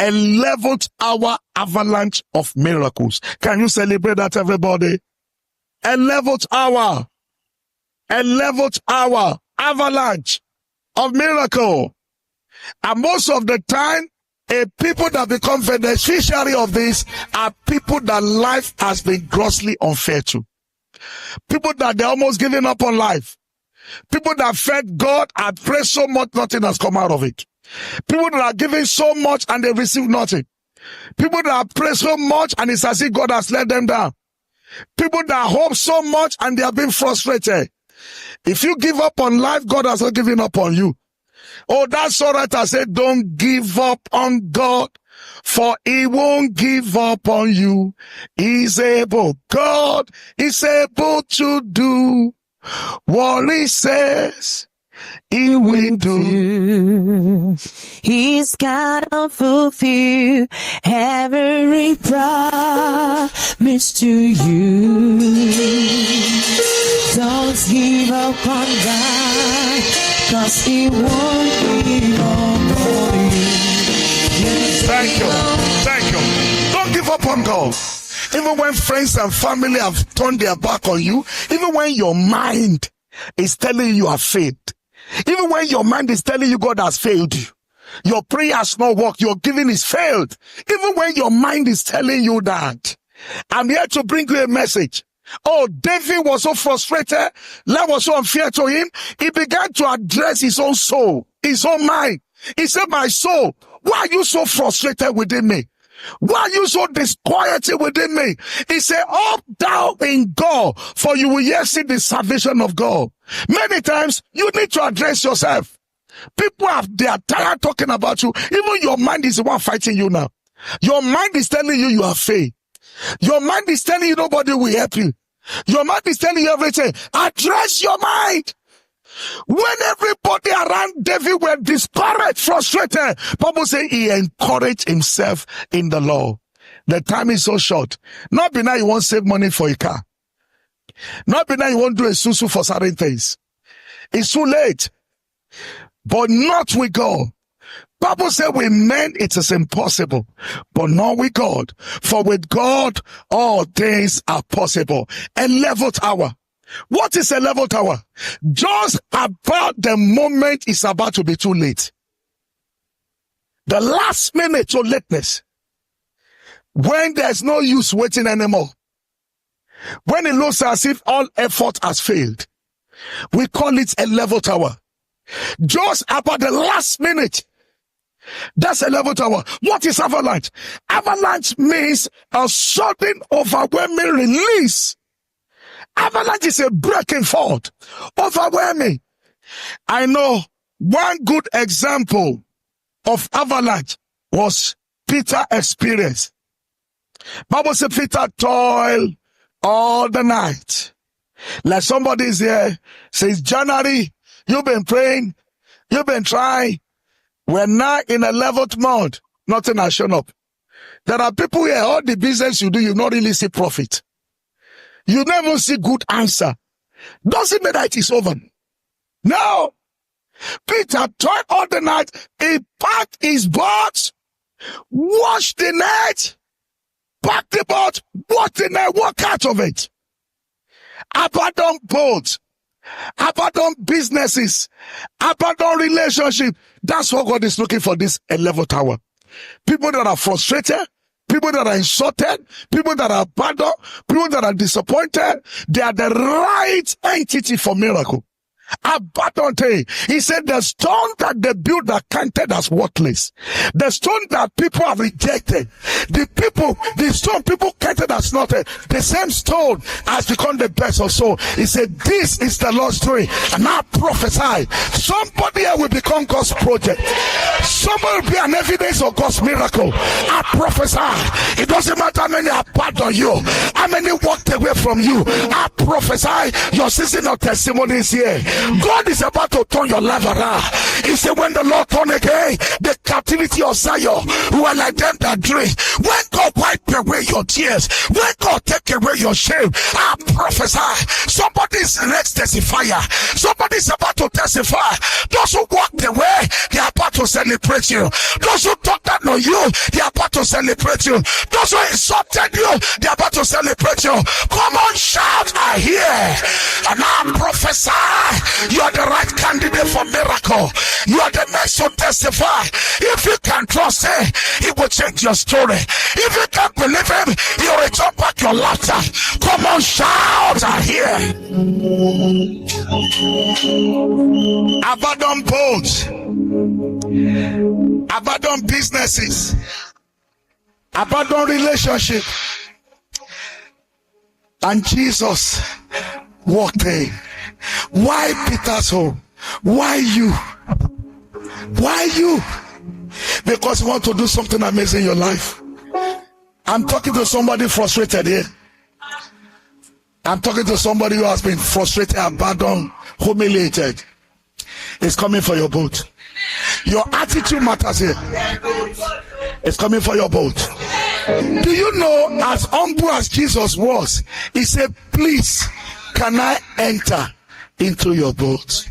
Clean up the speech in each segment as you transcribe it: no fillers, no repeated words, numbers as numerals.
11th hour avalanche of miracles. Can you celebrate that, everybody? 11th hour. 11th hour avalanche of miracle. And most of the time, people that become beneficiary of this are people that life has been grossly unfair to. People that they're almost giving up on life. People that fed God and prayed so much, nothing has come out of it. People that are giving so much and they receive nothing. People that have prayed so much and it's as if God has let them down. People that hope so much and they have been frustrated. If you give up on life, God has not given up on you. Oh, that's all right. I said, don't give up on God, for he won't give up on you. He's able. God is able to do what he says he will do. He's gotta fulfill every promise to you. Don't give up on God, 'cause he won't give up on you. Thank you. Thank you. Don't give up on God. Even when friends and family have turned their back on you, even when your mind is telling you have failed, even when your mind is telling you God has failed you, your prayer has not worked, your giving is failed, even when your mind is telling you that, I'm here to bring you a message. Oh, David was so frustrated, life was so unfair to him, he began to address his own soul, his own mind. He said, my soul, why are you so frustrated within me? Why are you so disquieted within me? He said, up thou in God, for you will yet see the salvation of God. Many times, you need to address yourself. People they are tired talking about you. Even your mind is the one fighting you now. Your mind is telling you you are failed. Your mind is telling you nobody will help you. Your mind is telling you everything. Address your mind. When everybody around David were disparate, frustrated, Bible says he encouraged himself in the Lord. The time is so short. Not be now you won't save money for a car. Not be now you won't do a susu for certain things. It's too late. But not with God. Bible says with men it is impossible, but not with God. For with God all things are possible. 11th hour. What is 11th hour? Just about the moment it's about to be too late. The last minute to lateness. When there's no use waiting anymore. When it looks as if all effort has failed. We call it 11th hour. Just about the last minute. That's 11th hour. What is avalanche? Avalanche means a sudden overwhelming release. Avalanche is a breaking forth, overwhelming. I know one good example of avalanche was Peter's experience. Bible says Peter toiled all the night. Like somebody's here, says January, you've been praying, you've been trying. We're now in 11th month. Nothing has shown up. There are people here, all the business you do, you not really see profit. You never see good answer. Doesn't mean that it is over. No. Peter toiled all the night. He packed his boat, washed the net, packed the boat, washed the net, walk out of it. Abandon boats, abandon businesses, abandon relationship. That's what God is looking for this 11th hour. People that are frustrated, people that are insulted, people that are abandoned, people that are disappointed, they are the right entity for miracle. Abandoned. He said the stone that they built are counted as worthless. The stone that people have rejected, the stone people counted as nothing, the same stone has become the best of soul. He said, this is the Lord's doing. And I prophesy, somebody here will become God's project. Somebody will be an evidence of God's miracle. I prophesy, it doesn't matter how many abandon you, how many walked away from you. I prophesy, your season of testimony is here. God is about to turn your life around. He said, when the Lord turn again, the captivity of Zion will like them that drink. When God wipe away your tears, when God take away your shame, I prophesy, somebody's next testifier. Somebody's about to testify. Those who walk the way, they are about to celebrate you. Those who talk that on you, they are about to celebrate you. Those who insulted you, they are about to celebrate you. Come on, shout, I hear. And I prophesy, you are the right candidate for miracle. You are the next to testify. If you can trust him, he will change your story. If you can't believe him, he will return back your laughter. Come on, shout, I hear. Abandon boats, abandon businesses, abandon relationship. And Jesus walked in. Why Peter's home? Why you? Why you? Because you want to do something amazing in your life. I'm talking to somebody frustrated here. I'm talking to somebody who has been frustrated, abandoned, humiliated. It's coming for your boat. Your attitude matters here. It's coming for your boat. Do you know, as humble as Jesus was, he said, please, can I enter into your boat?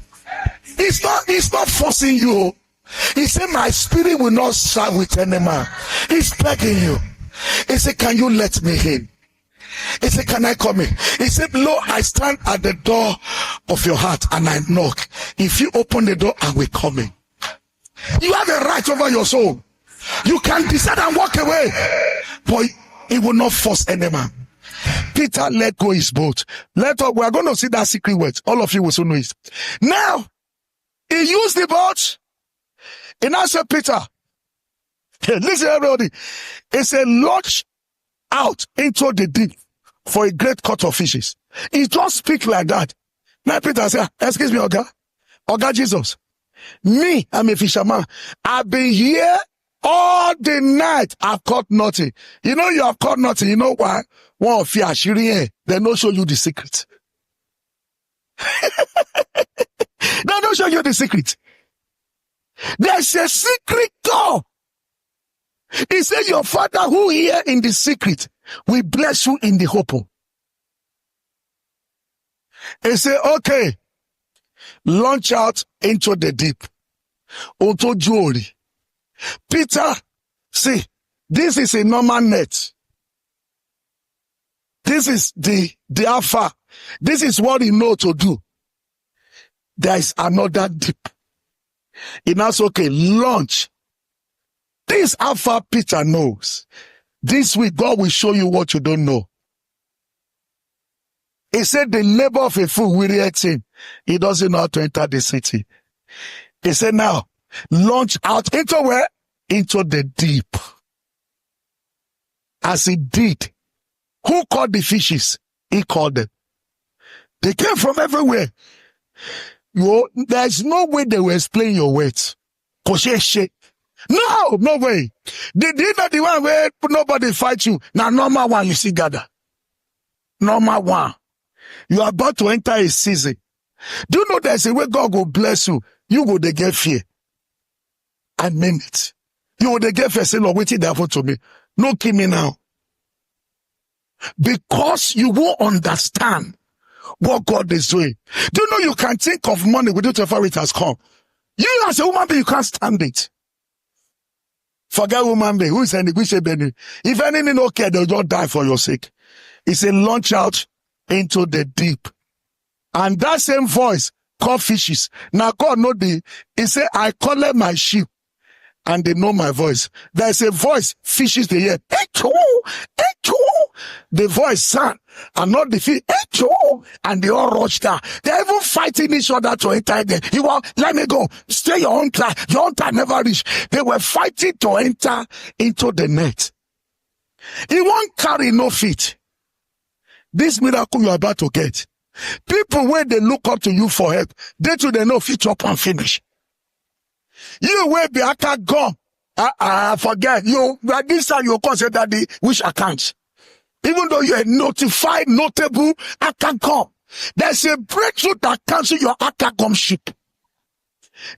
It's not forcing you. He said, my spirit will not serve with any man. He's begging you. He said, can you let me in? He said, can I come in? He said, lo, I stand at the door of your heart and I knock. If you open the door, I will come in. You have a right over your soul. You can decide and walk away, but it will not force any man. Peter let go his boat. We are going to see that secret word. All of you will soon know it. Now, he used the boat. He now said, Peter, listen everybody. He said, launch out into the deep for a great cut of fishes. He just speak like that. Now Peter said, excuse me, Oga Jesus. Me, I'm a fisherman. I've been here all the night. I've caught nothing. You know you have caught nothing. You know why? One of you are sharing here. They don't show you the secret. They don't show you the secret. There's a secret door. He said, your Father who here in the secret will bless you in the open. He said, okay, launch out into the deep. Unto jewelry. Peter, see, this is a normal net. This is the alpha. This is what he knows to do. There is another deep. He now says, okay, launch. This alpha Peter knows. This week, God will show you what you don't know. He said the labor of a fool wearieth him. He doesn't know how to enter the city. He said now, launch out into where? Into the deep. As he did. Who caught the fishes? He called them. They came from everywhere. There's no way they will explain your words. No way. They did not the one where nobody fight you. Now, normal one you see gather. Normal one. You are about to enter a season. Do you know there's a way God will bless you? You go to get fear. I mean it. You will get fear. Say, Lord, wait till they happen to me. No, kill me now. Because you won't understand what God is doing. Do you know you can think of money whatever it has come? You as a woman being, you can't stand it. Forget woman being. Who is any? Which Benny? If anything okay, they'll just die for your sake. He said, launch out into the deep. And that same voice called fishes. Now God know he said, I call my sheep and they know my voice. There's a voice, fishes they hear. Echo, echo. The voice sound and not the fish. Echo. And they all rush down. They're even fighting each other to enter there. You want, let me go. Stay your own time. Your own time never reach. They were fighting to enter into the net. He won't carry no feet. This miracle you're about to get. People where they look up to you for help, they too they know fit up and finish. You will be account gone. Forget you. At this time you consider the which account. Even though you're notified, notable, account come. There's a breakthrough that cancels your Akagom ship.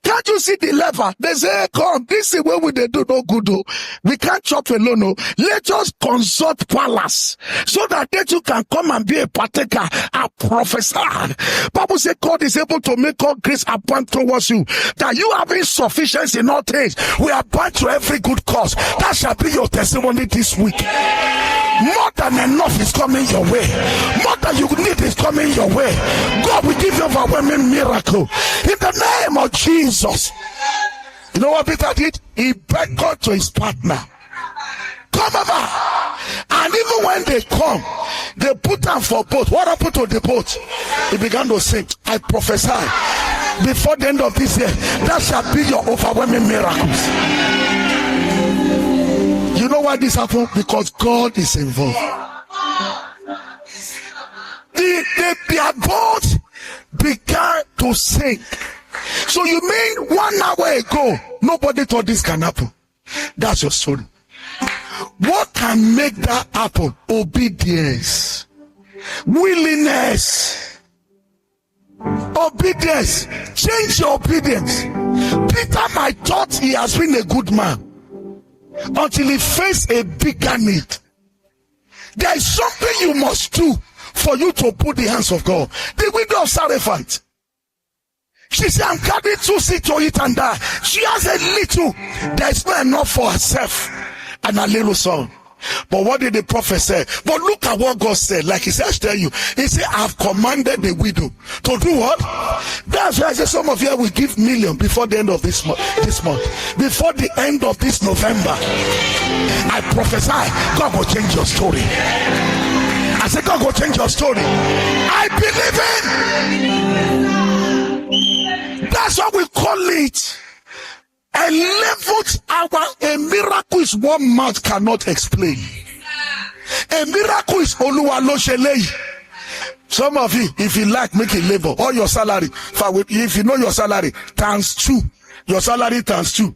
Can't you see the leper? They say, hey, come, this is what we they do no good. Oh. We can't chop alone. No. Let us consult palace so that they too can come and be a partaker and prophesy. Bible says God is able to make all grace abound towards you, that you have insufficiency in all things. We are bound to every good cause. That shall be your testimony this week. More than enough is coming your way. More than you need is coming your way. God will give you overwhelming miracle in the name of Jesus. You know what Peter did? He beckoned to his partner. Come over. And even when they come, they put them for boat. What happened to the boat? He began to sing. I prophesy before the end of this year, that shall be your overwhelming miracles. You know why this happened? Because God is involved. Their boat began to sink. So you mean 1 hour ago, nobody thought this can happen? That's your story. What can make that happen? Obedience. Willingness. Obedience. Change your obedience. Peter might thought he has been a good man until he faced a bigger need. There is something you must do for you to put the hands of God. The widow of Zarephath, she said, I'm carrying 2 seeds to eat and die. She has a little. There is not enough for herself and a little son. But what did the prophet say? But look at what God said. Like he said, I tell you, he said, I've commanded the widow to do what? That's why I say some of you will give million before the end of this month. Before the end of this November, I prophesy, God will change your story. I said, God will change your story. I believe in. That's what we call it. 11th hour, a miracle is what mouth cannot explain. A miracle is Oluwa lo shele. Some of you, if you like, make it labor. Or your salary, if you know your salary, times 2. Your salary times 2.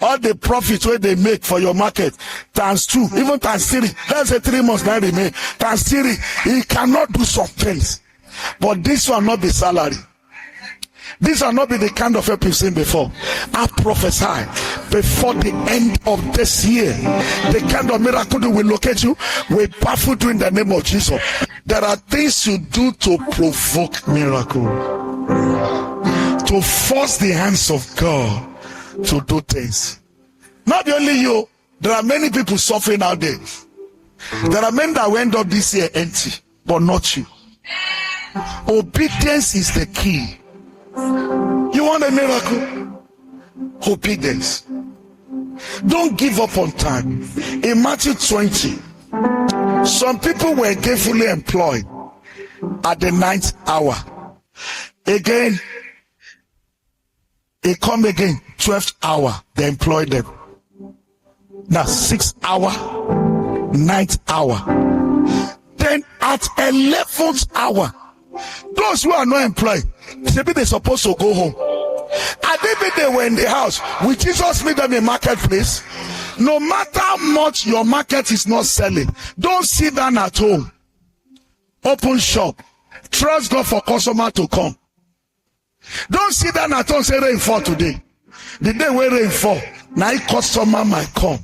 All the profits where they make for your market, times 2. Even times 3. Let's say 3 months now remain. Times 3. He cannot do some things. But this will not be salary. This will not be the kind of help you've seen before. I prophesy before the end of this year, the kind of miracle that will locate you will baffle you in the name of Jesus. There are things you do to provoke miracle, to force the hands of God to do things. Not only you, there are many people suffering out there. There are men that will end up this year empty, but not you. Obedience is the key. You want a miracle? Obedience. Don't give up on time. In Matthew 20, some people were gainfully employed at the 9th hour. Again, they come again, 12th hour, they employ them. Now 6th hour, 9th hour. Then at 11th hour, those who are not employed, maybe they're supposed to go home. And maybe they were in the house. Will Jesus meet them in marketplace? No matter how much your market is not selling, don't sit down at home. Open shop. Trust God for customer to come. Don't sit down at home and say rain fall today. The day where rain fall, now customer might come.